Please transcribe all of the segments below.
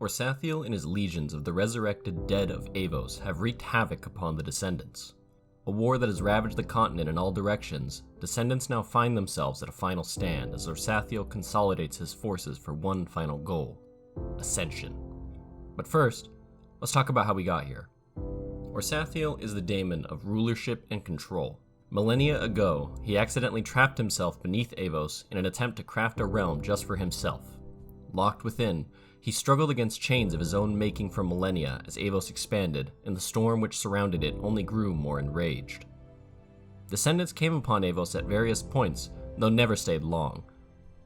Orsathiael and his legions of the resurrected dead of Aevos have wreaked havoc upon the Descendants. A war that has ravaged the continent in all directions, Descendants now find themselves at a final stand as Orsathiael consolidates his forces for one final goal: ascension. But first, let's talk about how we got here. Orsathiael is the Daemon of rulership and control. Millennia ago, he accidentally trapped himself beneath Aevos in an attempt to craft a realm just for himself. Locked within, he struggled against chains of his own making for millennia as Aevos expanded, and the storm which surrounded it only grew more enraged. Descendants came upon Aevos at various points, though never stayed long.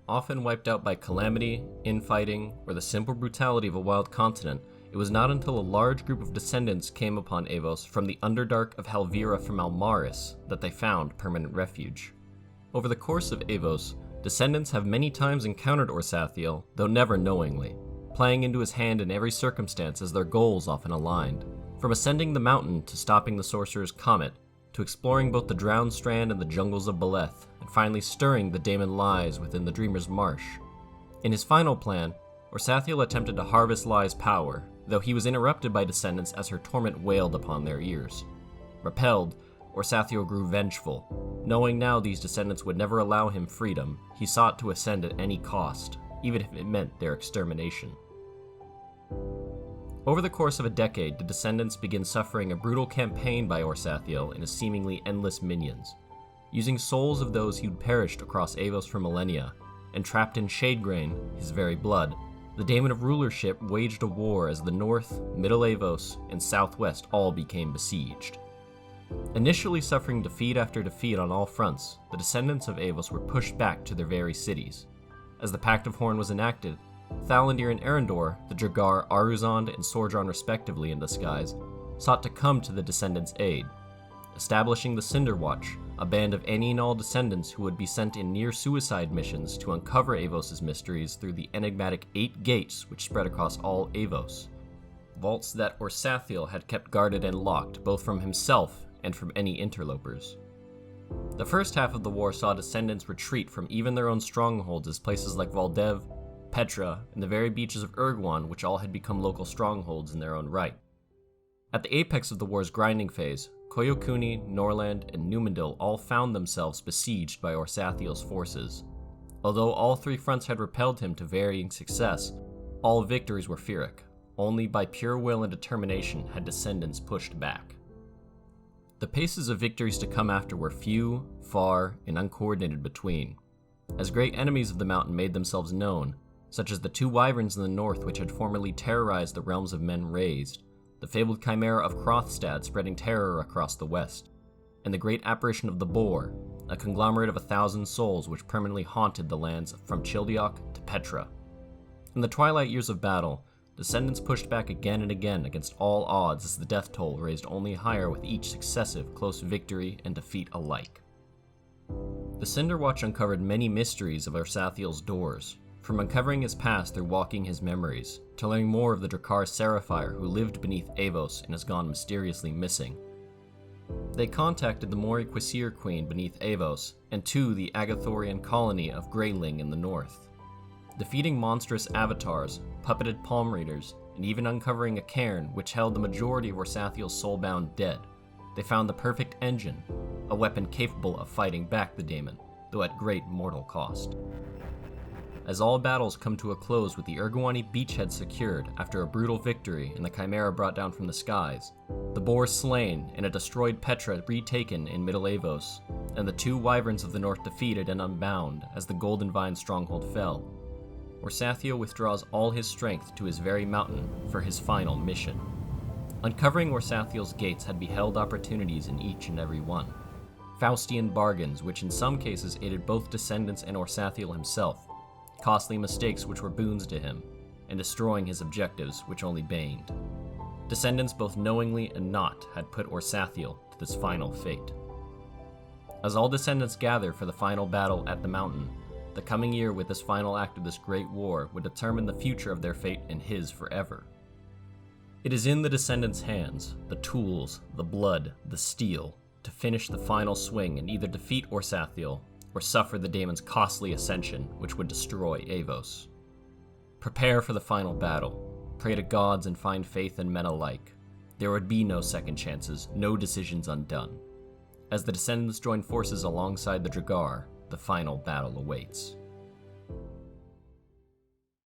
Often wiped out by calamity, infighting, or the simple brutality of a wild continent, it was not until a large group of Descendants came upon Aevos from the Underdark of Helvira from Almaris that they found permanent refuge. Over the course of Aevos, Descendants have many times encountered Orsathiael, though never knowingly, playing into his hand in every circumstance as their goals often aligned. From ascending the mountain to stopping the Sorcerer's Comet, to exploring both the Drowned Strand and the jungles of bled, and finally stirring the Daemon lies within the Dreamer's Marsh. In his final plan, Orsathiael attempted to harvest Lie's power, though he was interrupted by Descendants as her torment wailed upon their ears. Repelled, Orsathiael grew vengeful. Knowing now these Descendants would never allow him freedom, he sought to ascend at any cost, even if it meant their extermination. Over the course of a decade, the Descendants begin suffering a brutal campaign by Orsathiael and his seemingly endless minions. Using souls of those who'd perished across Aevos for millennia, and trapped in Shadegrain, his very blood, the Daemon of Rulership waged a war as the North, Middle Aevos, and Southwest all became besieged. Initially suffering defeat after defeat on all fronts, the Descendants of Aevos were pushed back to their very cities. As the Pact of Horn was enacted, Thalandir and Erendor, the Dragar Aruzond and Sordron respectively in disguise, sought to come to the Descendants' aid, establishing the Cinder Watch, a band of any and all Descendants who would be sent in near-suicide missions to uncover Aevos' mysteries through the enigmatic 8 gates which spread across all Aevos, vaults that Orsathiael had kept guarded and locked both from himself and from any interlopers. The first half of the war saw Descendants retreat from even their own strongholds as places like Valdev, Petra, and the very beaches of Urgwan, which all had become local strongholds in their own right. At the apex of the war's grinding phase, Koyokuni, Norland, and Numendil all found themselves besieged by Orsathiel's forces. Although all 3 fronts had repelled him to varying success, all victories were Pyrrhic. Only by pure will and determination had Descendants pushed back. The paces of victories to come after were few, far, and uncoordinated between. As great enemies of the mountain made themselves known, such as the 2 wyverns in the north which had formerly terrorized the realms of men raised, the fabled chimera of Hrothstad spreading terror across the west, and the great apparition of the Boar, a conglomerate of 1,000 souls which permanently haunted the lands from Childeok to Petra. In the twilight years of battle, Descendants pushed back again and again against all odds as the death toll raised only higher with each successive close victory and defeat alike. The Cinder Watch uncovered many mysteries of Orsathiel's doors, from uncovering his past through walking his memories, to learning more of the Drakkar Seraphire who lived beneath Aevos and has gone mysteriously missing. They contacted the Mori Quisir Queen beneath Aevos, and the Agathorian colony of Greyling in the north. Defeating monstrous avatars, puppeted palm readers, and even uncovering a cairn which held the majority of Orsathiel's soulbound dead, they found the perfect engine, a weapon capable of fighting back the Daemon, though at great mortal cost. As all battles come to a close with the Urgwani beachhead secured after a brutal victory and the Chimera brought down from the skies, the Boar slain and a destroyed Petra retaken in Middle Aevos, and the 2 wyverns of the north defeated and unbound as the Golden Vine stronghold fell, Orsathiael withdraws all his strength to his very mountain for his final mission. Uncovering Orsathiel's gates had beheld opportunities in each and every one. Faustian bargains which in some cases aided both Descendants and Orsathiel himself, costly mistakes which were boons to him, and destroying his objectives which only baned. Descendants both knowingly and not had put Orsathiel to this final fate. As all Descendants gather for the final battle at the mountain, the coming year with this final act of this great war would determine the future of their fate and his forever. It is in the Descendants' hands, the tools, the blood, the steel, to finish the final swing and either defeat Orsathiel or suffer the Daemon's costly ascension which would destroy Aevos. Prepare for the final battle. Pray to gods and find faith in men alike. There would be no second chances, no decisions undone. As the descendants join forces alongside the Dragar, the final battle awaits.